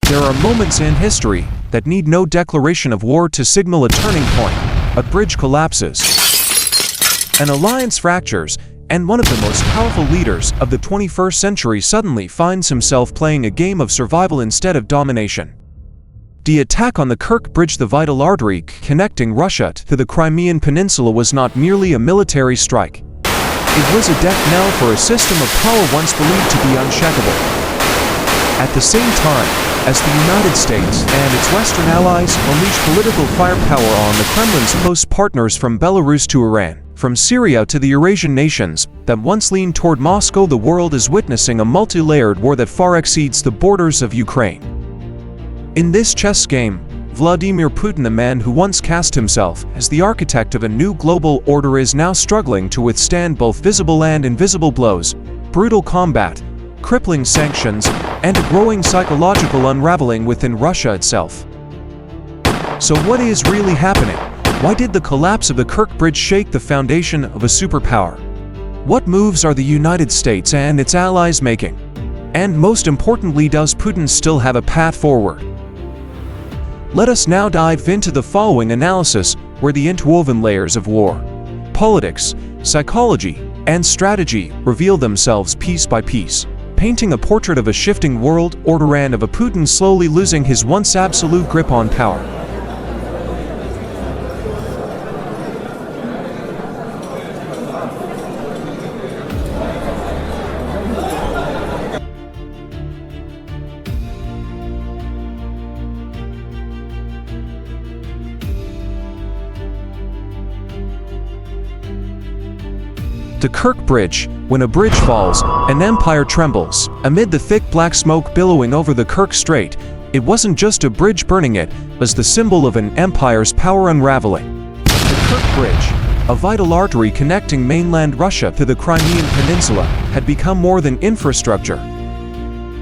There are moments in history that need no declaration of war to signal a turning point. A bridge collapses, an alliance fractures, and one of the most powerful leaders of the 21st century suddenly finds himself playing a game of survival instead of domination. The attack on the Kerch Bridge, the vital artery connecting Russia to the Crimean Peninsula, was not merely a military strike. It was a death knell for a system of power once believed to be unshakable. At the same time, as the United States and its Western allies unleashed political firepower on the Kremlin's close partners from Belarus to Iran, from Syria to the Eurasian nations that once leaned toward Moscow, the world is witnessing a multi-layered war that far exceeds the borders of Ukraine. In this chess game, Vladimir Putin, the man who once cast himself as the architect of a new global order, is now struggling to withstand both visible and invisible blows, brutal combat, crippling sanctions, and a growing psychological unraveling within Russia itself. So what is really happening? Why did the collapse of the Kerch Bridge shake the foundation of a superpower? What moves are the United States and its allies making? And most importantly, does Putin still have a path forward? Let us now dive into the following analysis, where the interwoven layers of war, politics, psychology, and strategy reveal themselves piece by piece, painting a portrait of a shifting world order and of a Putin slowly losing his once absolute grip on power. The Kerch Bridge. When a bridge falls, an empire trembles. Amid the thick black smoke billowing over the Kerch Strait, it wasn't just a bridge burning, it was the symbol of an empire's power unraveling. The Kerch Bridge, a vital artery connecting mainland Russia to the Crimean Peninsula, had become more than infrastructure.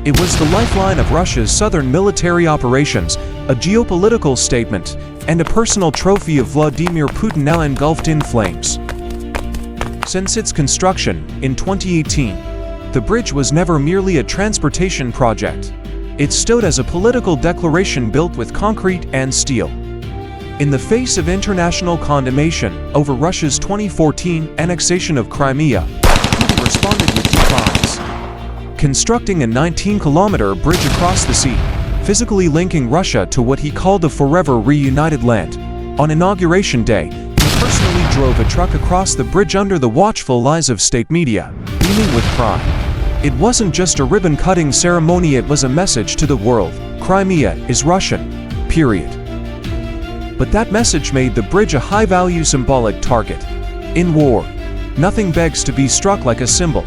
It was the lifeline of Russia's southern military operations, a geopolitical statement, and a personal trophy of Vladimir Putin, now engulfed in flames. Since its construction in 2018, the bridge was never merely a transportation project. It stood as a political declaration built with concrete and steel. In the face of international condemnation over Russia's 2014 annexation of Crimea, Putin responded with defiance, constructing a 19-kilometer bridge across the sea, physically linking Russia to what he called a forever reunited land. On Inauguration Day, he personally drove a truck across the bridge under the watchful eyes of state media, beaming with pride. It wasn't just a ribbon-cutting ceremony, it was a message to the world: Crimea is Russian, period. But that message made the bridge a high-value symbolic target. In war, nothing begs to be struck like a symbol.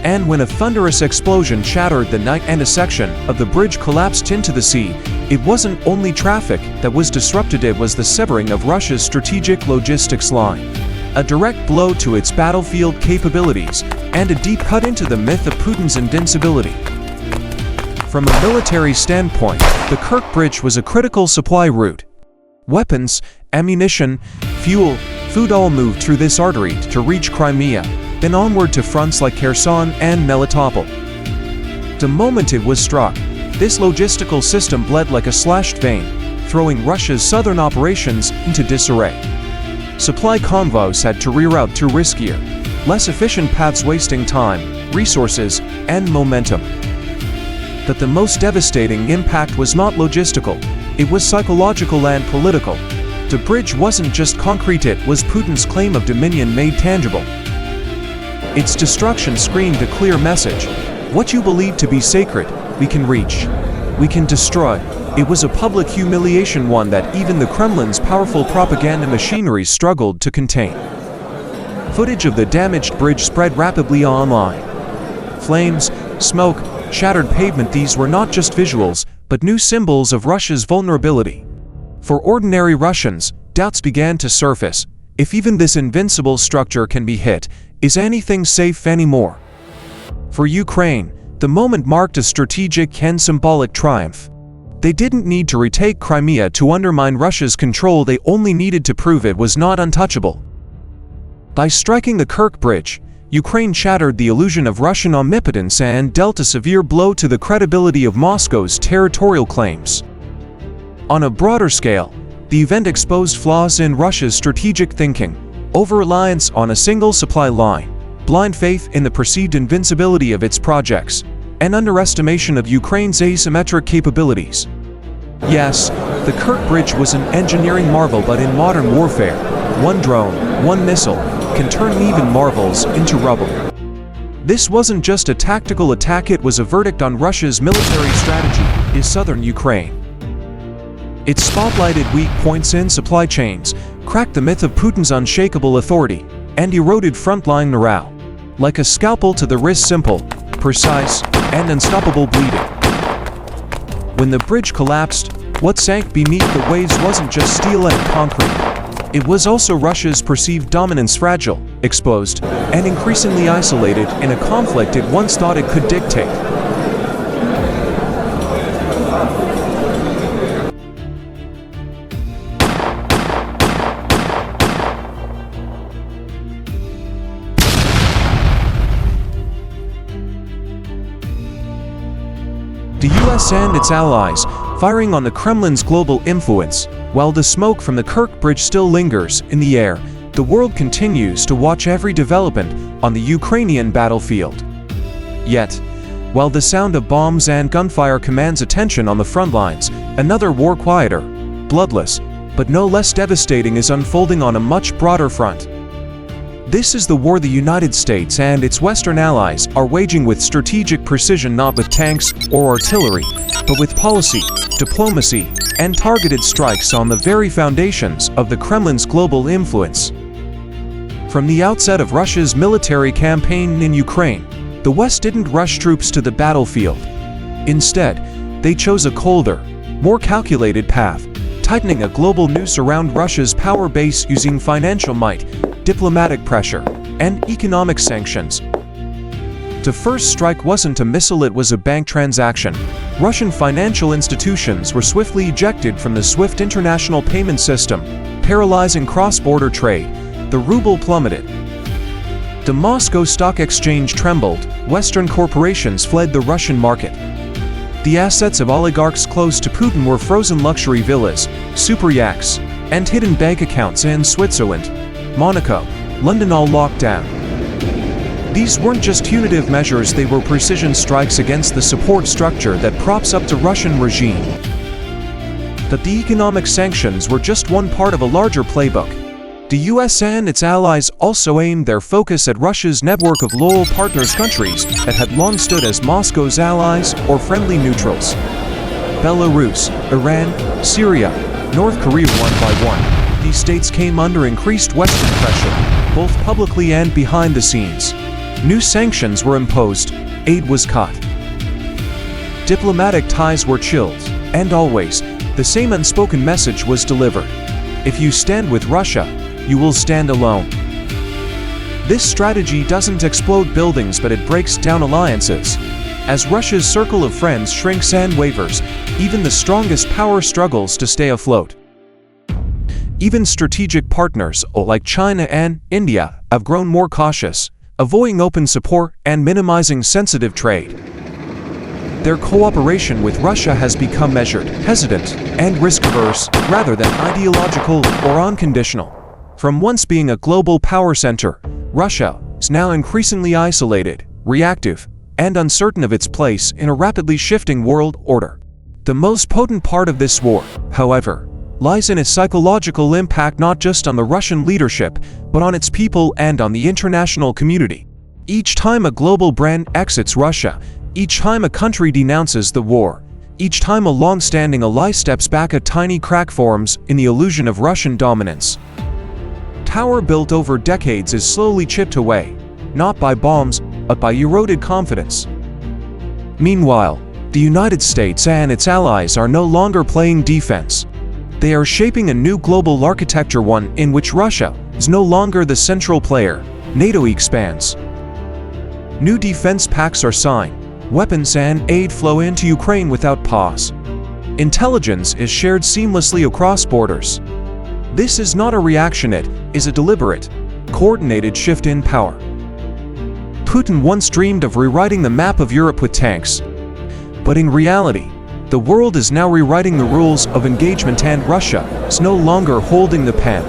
And when a thunderous explosion shattered the night and a section of the bridge collapsed into the sea, it wasn't only traffic that was disrupted, it was the severing of Russia's strategic logistics line. A direct blow to its battlefield capabilities, and a deep cut into the myth of Putin's invincibility. From a military standpoint, the Kerch Bridge was a critical supply route. Weapons, ammunition, fuel, food all moved through this artery to reach Crimea, then onward to fronts like Kherson and Melitopol. The moment it was struck, this logistical system bled like a slashed vein, throwing Russia's southern operations into disarray. Supply convoys had to reroute through riskier, less efficient paths, wasting time, resources, and momentum. But the most devastating impact was not logistical, it was psychological and political. The bridge wasn't just concrete, it was Putin's claim of dominion made tangible. Its destruction screamed a clear message: what you believe to be sacred, we can reach. We can destroy. It was a public humiliation, one that even the Kremlin's powerful propaganda machinery struggled to contain. Footage of the damaged bridge spread rapidly online. Flames, smoke, shattered pavement, these were not just visuals, but new symbols of Russia's vulnerability. For ordinary Russians, doubts began to surface. If even this invincible structure can be hit, is anything safe anymore? For Ukraine, the moment marked a strategic and symbolic triumph. They didn't need to retake Crimea to undermine Russia's control, they only needed to prove it was not untouchable. By striking the Kerch Bridge, Ukraine shattered the illusion of Russian omnipotence and dealt a severe blow to the credibility of Moscow's territorial claims. On a broader scale, the event exposed flaws in Russia's strategic thinking, over-reliance on a single supply line, blind faith in the perceived invincibility of its projects, and underestimation of Ukraine's asymmetric capabilities. Yes, the Kerch Bridge was an engineering marvel, but in modern warfare, one drone, one missile, can turn even marvels into rubble. This wasn't just a tactical attack, it was a verdict on Russia's military strategy in southern Ukraine. It spotlighted weak points in supply chains, cracked the myth of Putin's unshakable authority, and eroded frontline morale. Like a scalpel to the wrist, simple, precise, and unstoppable bleeding. When the bridge collapsed, what sank beneath the waves wasn't just steel and concrete. It was also Russia's perceived dominance, fragile, exposed, and increasingly isolated in a conflict it once thought it could dictate. The US and its allies, firing on the Kremlin's global influence. While the smoke from the Kerch Bridge still lingers in the air, the world continues to watch every development on the Ukrainian battlefield. Yet, while the sound of bombs and gunfire commands attention on the front lines, another war, quieter, bloodless, but no less devastating, is unfolding on a much broader front. This is the war the United States and its Western allies are waging with strategic precision, not with tanks or artillery, but with policy, diplomacy, and targeted strikes on the very foundations of the Kremlin's global influence. From the outset of Russia's military campaign in Ukraine, the West didn't rush troops to the battlefield. Instead, they chose a colder, more calculated path, tightening a global noose around Russia's power base using financial might, diplomatic pressure, and economic sanctions. The first strike wasn't a missile, it was a bank transaction. Russian financial institutions were swiftly ejected from the SWIFT international payment system, paralyzing cross-border trade. The ruble plummeted. The Moscow Stock Exchange trembled. Western corporations fled the Russian market. The assets of oligarchs close to Putin were frozen: luxury villas, super yachts, and hidden bank accounts in Switzerland, Monaco, London, all locked down. These weren't just punitive measures, they were precision strikes against the support structure that props up the Russian regime. But the economic sanctions were just one part of a larger playbook. The US and its allies also aimed their focus at Russia's network of loyal partners, countries that had long stood as Moscow's allies or friendly neutrals. Belarus, Iran, Syria, North Korea. One by one, these states came under increased Western pressure, both publicly and behind the scenes. New sanctions were imposed, aid was cut. Diplomatic ties were chilled, and always, the same unspoken message was delivered: if you stand with Russia, you will stand alone. This strategy doesn't explode buildings, but it breaks down alliances. As Russia's circle of friends shrinks and wavers, even the strongest power struggles to stay afloat. Even strategic partners, like China and India, have grown more cautious, avoiding open support and minimizing sensitive trade. Their cooperation with Russia has become measured, hesitant, and risk-averse, rather than ideological or unconditional. From once being a global power center, Russia is now increasingly isolated, reactive, and uncertain of its place in a rapidly shifting world order. The most potent part of this war, however, lies in its psychological impact, not just on the Russian leadership, but on its people and on the international community. Each time a global brand exits Russia, each time a country denounces the war, each time a long-standing ally steps back, a tiny crack forms in the illusion of Russian dominance. Tower built over decades is slowly chipped away, not by bombs, but by eroded confidence. Meanwhile, the United States and its allies are no longer playing defense. They are shaping a new global architecture, one in which Russia is no longer the central player. NATO expands. New defense pacts are signed. Weapons and aid flow into Ukraine without pause. Intelligence is shared seamlessly across borders. This is not a reaction, it is a deliberate, coordinated shift in power. Putin once dreamed of rewriting the map of Europe with tanks. But in reality, the world is now rewriting the rules of engagement, and Russia is no longer holding the pen.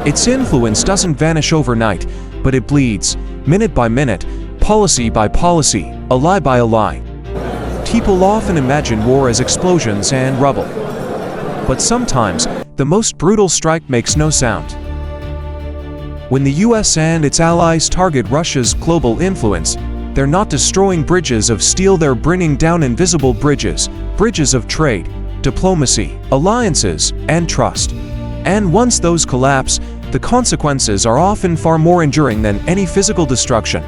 Its influence doesn't vanish overnight, but it bleeds, minute by minute, policy by policy, a lie by a lie. People often imagine war as explosions and rubble. But sometimes, the most brutal strike makes no sound. When the US and its allies target Russia's global influence, they're not destroying bridges of steel, they're bringing down invisible bridges, bridges of trade, diplomacy, alliances, and trust. And once those collapse, the consequences are often far more enduring than any physical destruction.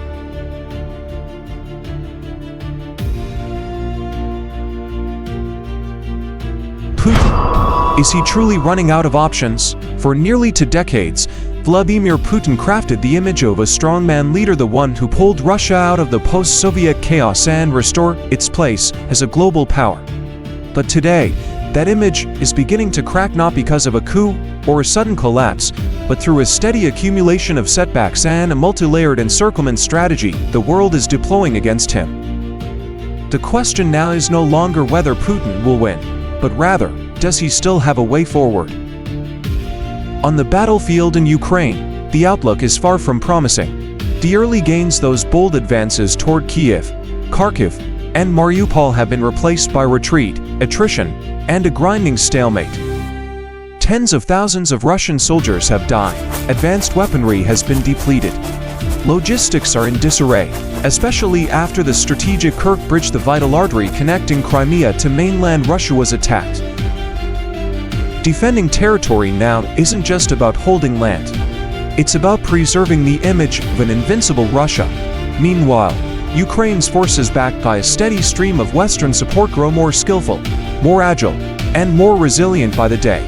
Putin. Is he truly running out of options? For nearly 2 decades, Vladimir Putin crafted the image of a strongman leader, the one who pulled Russia out of the post-Soviet chaos and restored its place as a global power. But today, that image is beginning to crack, not because of a coup or a sudden collapse, but through a steady accumulation of setbacks and a multi-layered encirclement strategy the world is deploying against him. The question now is no longer whether Putin will win, but rather, does he still have a way forward? On the battlefield in Ukraine, the outlook is far from promising. The early gains, those bold advances toward Kiev, Kharkiv, and Mariupol, have been replaced by retreat, attrition, and a grinding stalemate. Tens of thousands of Russian soldiers have died, advanced weaponry has been depleted. Logistics are in disarray, especially after the strategic Kerch Bridge, the vital artery connecting Crimea to mainland Russia, was attacked. Defending territory now isn't just about holding land. It's about preserving the image of an invincible Russia. Meanwhile, Ukraine's forces, backed by a steady stream of Western support, grow more skillful, more agile, and more resilient by the day.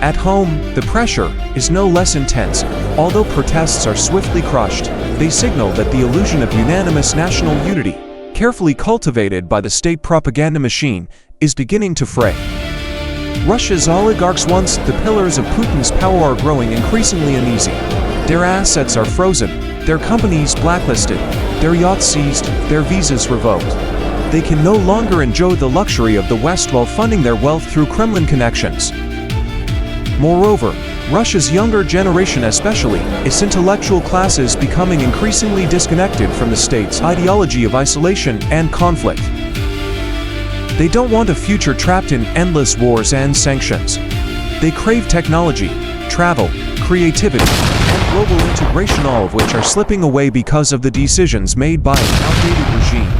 At home, the pressure is no less intense. Although protests are swiftly crushed, they signal that the illusion of unanimous national unity, carefully cultivated by the state propaganda machine, is beginning to fray. Russia's oligarchs, once the pillars of Putin's power, are growing increasingly uneasy. Their assets are frozen, their companies blacklisted, their yachts seized, their visas revoked. They can no longer enjoy the luxury of the West while funding their wealth through Kremlin connections. Moreover, Russia's younger generation, especially its intellectual class, is becoming increasingly disconnected from the state's ideology of isolation and conflict. They don't want a future trapped in endless wars and sanctions. They crave technology, travel, creativity, and global integration, all of which are slipping away because of the decisions made by an outdated regime.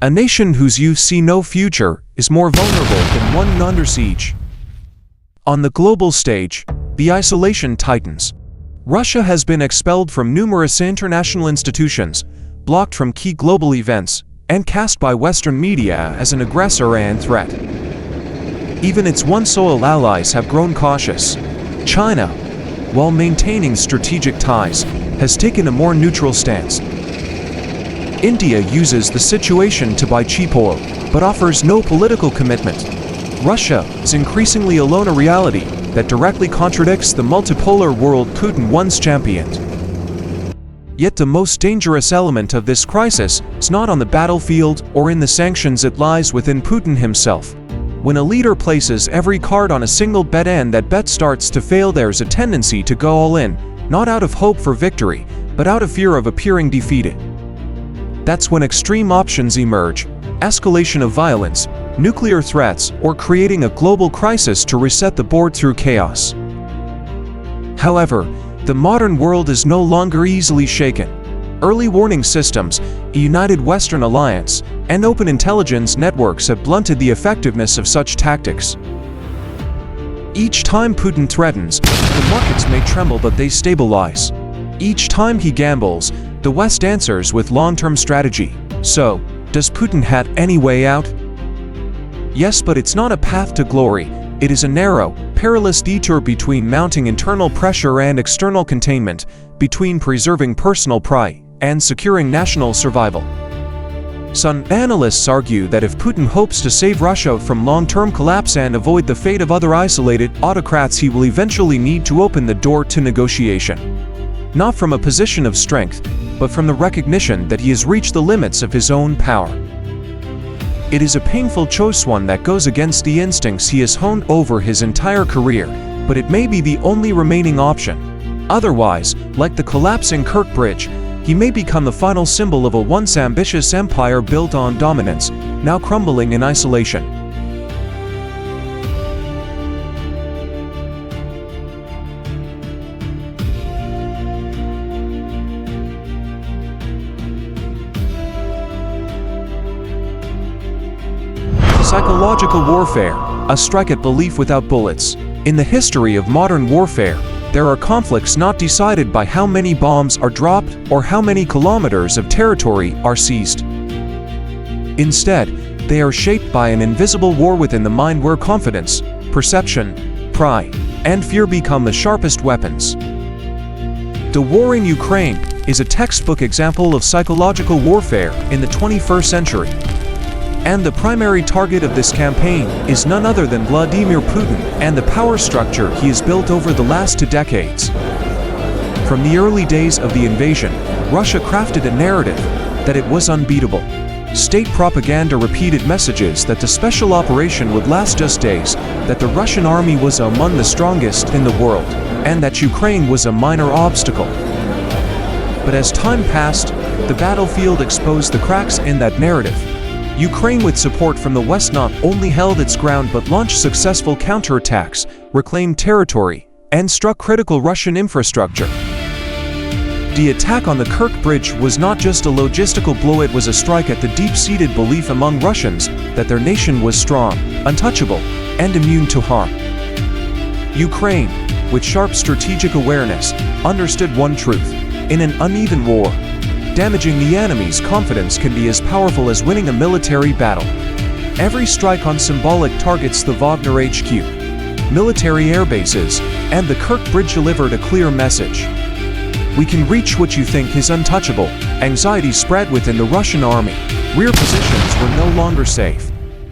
A nation whose youth see no future is more vulnerable than one under siege. On the global stage, the isolation tightens. Russia has been expelled from numerous international institutions, blocked from key global events, and cast by Western media as an aggressor and threat. Even its once loyal allies have grown cautious. China, while maintaining strategic ties, has taken a more neutral stance. India uses the situation to buy cheap oil, but offers no political commitment. Russia is increasingly alone, a reality that directly contradicts the multipolar world Putin once championed. Yet the most dangerous element of this crisis is not on the battlefield or in the sanctions, it lies within Putin himself. When a leader places every card on a single bet and that bet starts to fail, there's a tendency to go all in, not out of hope for victory, but out of fear of appearing defeated. That's when extreme options emerge: escalation of violence, nuclear threats, or creating a global crisis to reset the board through chaos. However, the modern world is no longer easily shaken. Early warning systems, a united Western alliance, and open intelligence networks have blunted the effectiveness of such tactics. Each time Putin threatens, the markets may tremble, but they stabilize. Each time he gambles, the West answers with long-term strategy. So, does Putin have any way out? Yes, but it's not a path to glory. It is a narrow, perilous detour between mounting internal pressure and external containment, between preserving personal pride and securing national survival. Some analysts argue that if Putin hopes to save Russia from long-term collapse and avoid the fate of other isolated autocrats, he will eventually need to open the door to negotiation. Not from a position of strength, but from the recognition that he has reached the limits of his own power. It is a painful choice, one that goes against the instincts he has honed over his entire career, but it may be the only remaining option. Otherwise, like the collapsing Kerch Bridge, he may become the final symbol of a once ambitious empire built on dominance, now crumbling in isolation. Psychological warfare, a strike at belief without bullets. In the history of modern warfare, there are conflicts not decided by how many bombs are dropped or how many kilometers of territory are seized. Instead, they are shaped by an invisible war within the mind where confidence, perception, pride, and fear become the sharpest weapons. The war in Ukraine is a textbook example of psychological warfare in the 21st century. And the primary target of this campaign is none other than Vladimir Putin and the power structure he has built over the last 2 decades. From the early days of the invasion, Russia crafted a narrative that it was unbeatable. State propaganda repeated messages that the special operation would last just days, that the Russian army was among the strongest in the world, and that Ukraine was a minor obstacle. But as time passed, the battlefield exposed the cracks in that narrative. Ukraine, with support from the West, not only held its ground but launched successful counterattacks, reclaimed territory, and struck critical Russian infrastructure. The attack on the Kerch Bridge was not just a logistical blow, it was a strike at the deep-seated belief among Russians that their nation was strong, untouchable, and immune to harm. Ukraine, with sharp strategic awareness, understood one truth: in an uneven war, damaging the enemy's confidence can be as powerful as winning a military battle. Every strike on symbolic targets, the Wagner HQ, military airbases, and the Kerch Bridge delivered a clear message. We can reach what you think is untouchable. Anxiety spread within the Russian army. Rear positions were no longer safe.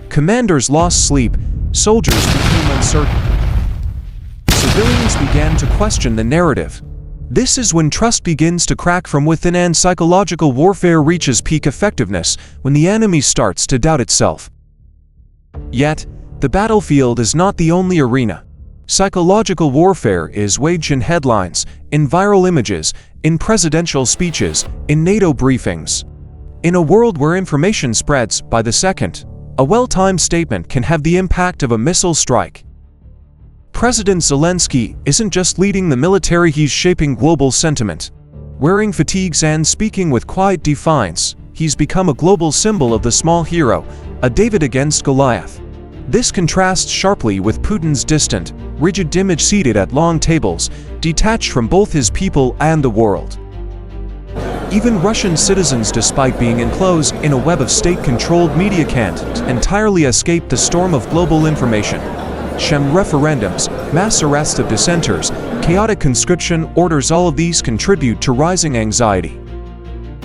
Commanders lost sleep. Soldiers became uncertain. Civilians began to question the narrative. This is when trust begins to crack from within and psychological warfare reaches peak effectiveness, when the enemy starts to doubt itself. Yet, the battlefield is not the only arena. Psychological warfare is waged in headlines, in viral images, in presidential speeches, in NATO briefings. In a world where information spreads by the second, a well-timed statement can have the impact of a missile strike. President Zelensky isn't just leading the military, he's shaping global sentiment. Wearing fatigues and speaking with quiet defiance, he's become a global symbol of the small hero, a David against Goliath. This contrasts sharply with Putin's distant, rigid image seated at long tables, detached from both his people and the world. Even Russian citizens, despite being enclosed in a web of state-controlled media, can't entirely escape the storm of global information. Referendums, mass arrest of dissenters, chaotic conscription orders, all of these contribute to rising anxiety.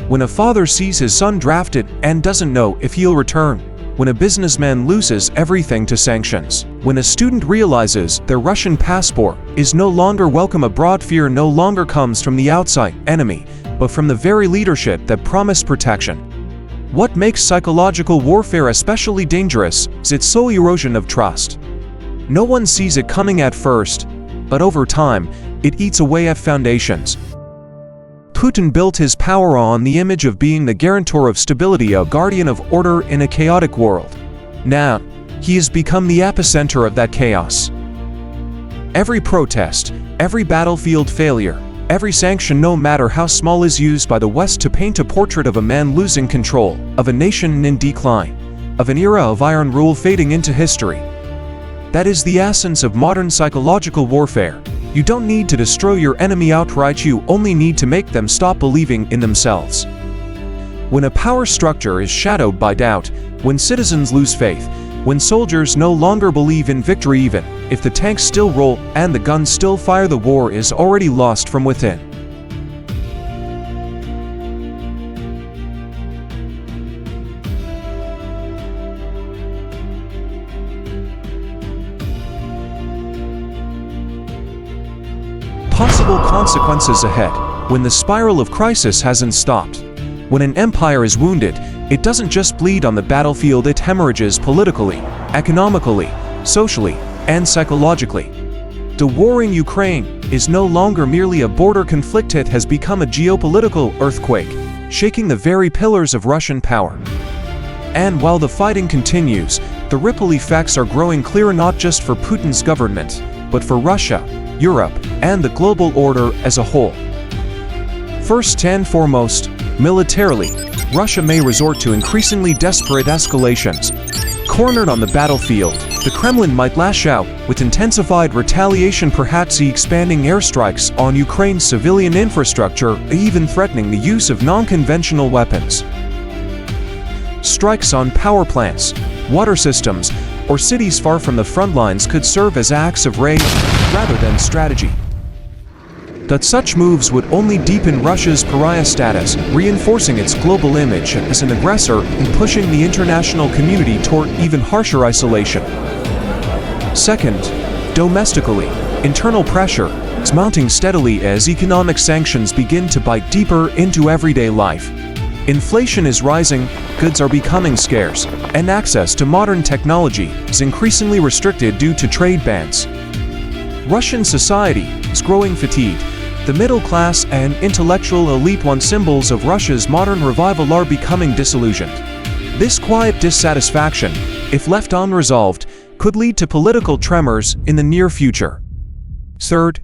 When a father sees his son drafted and doesn't know if he'll return, when a businessman loses everything to sanctions, when a student realizes their Russian passport is no longer welcome abroad, fear no longer comes from the outside enemy, but from the very leadership that promised protection. What makes psychological warfare especially dangerous is its slow erosion of trust. No one sees it coming at first, but over time, it eats away at foundations. Putin built his power on the image of being the guarantor of stability, a guardian of order in a chaotic world. Now, he has become the epicenter of that chaos. Every protest, every battlefield failure, every sanction, no matter how small, is used by the West to paint a portrait of a man losing control, of a nation in decline, of an era of iron rule fading into history. That is the essence of modern psychological warfare. You don't need to destroy your enemy outright, you only need to make them stop believing in themselves. When a power structure is shadowed by doubt, when citizens lose faith, when soldiers no longer believe in victory, even if the tanks still roll and the guns still fire, the war is already lost from within. Possible consequences ahead. when the spiral of crisis hasn't stopped. When an empire is wounded, it doesn't just bleed on the battlefield, it hemorrhages politically, economically, socially, and psychologically. The war in Ukraine is no longer merely a border conflict, it has become a geopolitical earthquake, shaking the very pillars of Russian power. And while the fighting continues, the ripple effects are growing clear not just for Putin's government, but for Russia, Europe, and the global order as a whole. First and foremost, militarily, Russia may resort to increasingly desperate escalations. Cornered on the battlefield, the Kremlin might lash out with intensified retaliation, perhaps expanding airstrikes on Ukraine's civilian infrastructure, even threatening the use of non-conventional weapons. Strikes on power plants, water systems, or cities far from the front lines could serve as acts of rage rather than strategy. That such moves would only deepen Russia's pariah status, reinforcing its global image as an aggressor and pushing the international community toward even harsher isolation. Second, domestically, internal pressure is mounting steadily as economic sanctions begin to bite deeper into everyday life. Inflation is rising, goods are becoming scarce, and access to modern technology is increasingly restricted due to trade bans. Russian society is growing fatigued. The middle class and intellectual elite, once symbols of Russia's modern revival, are becoming disillusioned. This quiet dissatisfaction, if left unresolved, could lead to political tremors in the near future. Third,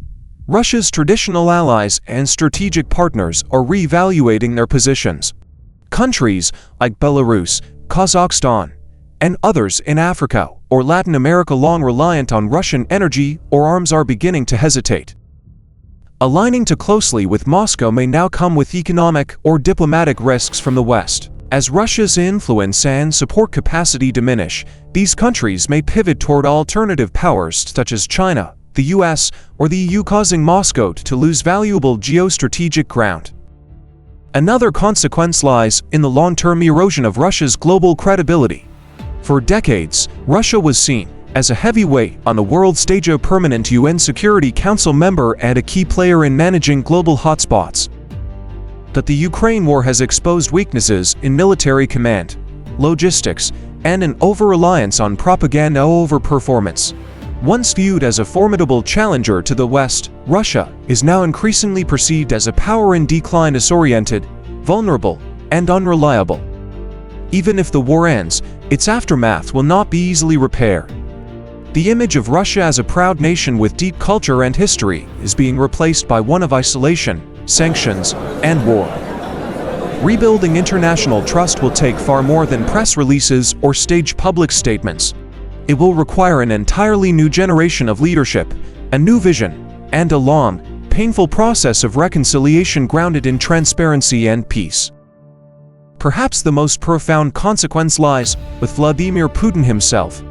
Russia's traditional allies and strategic partners are reevaluating their positions. Countries like Belarus, Kazakhstan, and others in Africa or Latin America, long reliant on Russian energy or arms, are beginning to hesitate. Aligning too closely with Moscow may now come with economic or diplomatic risks from the West. As Russia's influence and support capacity diminish, these countries may pivot toward alternative powers such as China, the US, or the EU, causing Moscow to lose valuable geostrategic ground. Another consequence lies in the long-term erosion of Russia's global credibility. For decades, Russia was seen as a heavyweight on the world stage, a permanent UN Security Council member and a key player in managing global hotspots. But the Ukraine war has exposed weaknesses in military command, logistics, and an over-reliance on propaganda over performance. Once viewed as a formidable challenger to the West, Russia is now increasingly perceived as a power in decline, disoriented, vulnerable, and unreliable. Even if the war ends, its aftermath will not be easily repaired. The image of Russia as a proud nation with deep culture and history is being replaced by one of isolation, sanctions, and war. Rebuilding international trust will take far more than press releases or staged public statements. It will require an entirely new generation of leadership, a new vision, and a long, painful process of reconciliation grounded in transparency and peace. Perhaps the most profound consequence lies with Vladimir Putin himself.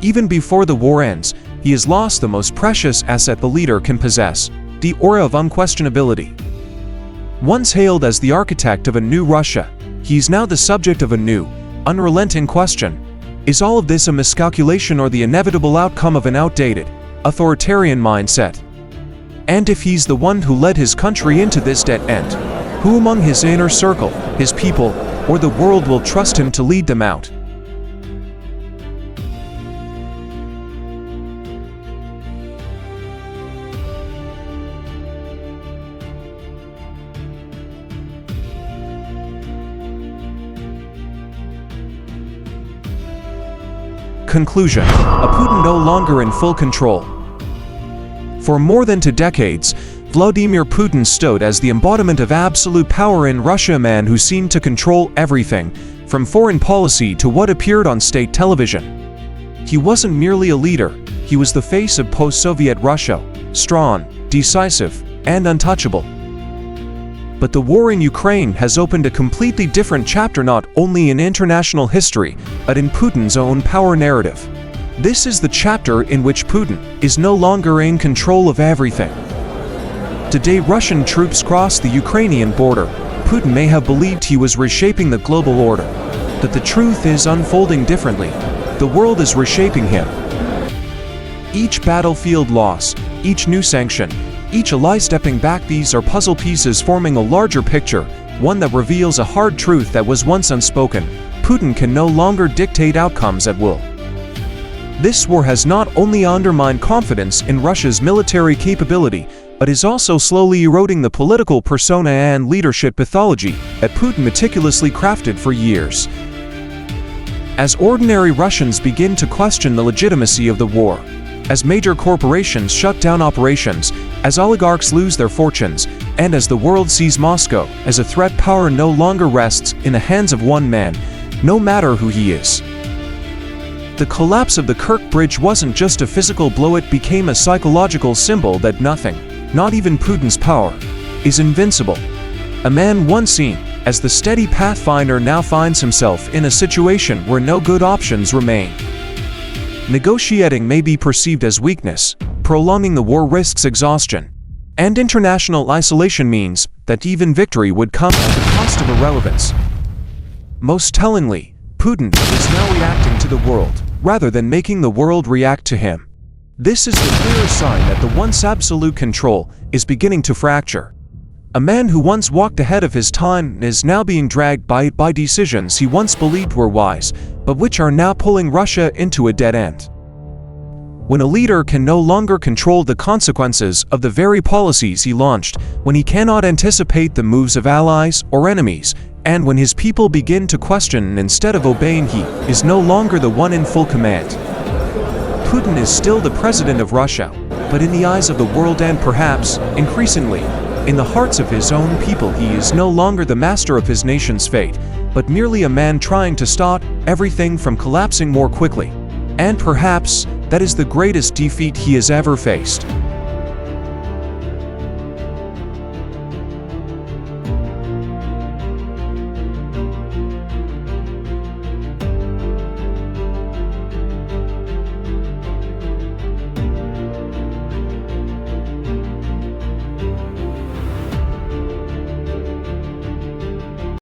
Even before the war ends, he has lost the most precious asset the leader can possess, the aura of unquestionability. Once hailed as the architect of a new Russia, he is now the subject of a new, unrelenting question. Is all of this a miscalculation or the inevitable outcome of an outdated, authoritarian mindset? And if he's the one who led his country into this dead end, who among his inner circle, his people, or the world will trust him to lead them out? Conclusion: a Putin no longer in full control. For more than 2 decades, Vladimir Putin stood as the embodiment of absolute power in Russia, a man who seemed to control everything, from foreign policy to what appeared on state television. He wasn't merely a leader, he was the face of post-Soviet Russia, strong, decisive, and untouchable. But the war in Ukraine has opened a completely different chapter, not only in international history, but in Putin's own power narrative. This is the chapter in which Putin is no longer in control of everything. Today, Russian troops cross the Ukrainian border. Putin may have believed he was reshaping the global order, but the truth is unfolding differently. The world is reshaping him. Each battlefield loss, each new sanction, each a lie stepping back. These are puzzle pieces forming a larger picture, one that reveals a hard truth that was once unspoken. Putin can no longer dictate outcomes at will. This war has not only undermined confidence in Russia's military capability, but is also slowly eroding the political persona and leadership mythology that Putin meticulously crafted for years. As ordinary Russians begin to question the legitimacy of the war, as major corporations shut down operations, as oligarchs lose their fortunes, and as the world sees Moscow as a threat, power no longer rests in the hands of one man, no matter who he is. The collapse of the Kerch Bridge wasn't just a physical blow, it became a psychological symbol that nothing, not even Putin's power, is invincible. A man once seen as the steady pathfinder now finds himself in a situation where no good options remain. Negotiating may be perceived as weakness, prolonging the war risks exhaustion, and international isolation means that even victory would come at the cost of irrelevance. Most tellingly, Putin is now reacting to the world, rather than making the world react to him. This is the clear sign that the once absolute control is beginning to fracture. A man who once walked ahead of his time is now being dragged by decisions he once believed were wise, but which are now pulling Russia into a dead end. When a leader can no longer control the consequences of the very policies he launched, when he cannot anticipate the moves of allies or enemies, and when his people begin to question instead of obeying, he is no longer the one in full command. Putin is still the president of Russia, but in the eyes of the world and perhaps, increasingly, in the hearts of his own people, he is no longer the master of his nation's fate, but merely a man trying to stop everything from collapsing more quickly. And perhaps, that is the greatest defeat he has ever faced.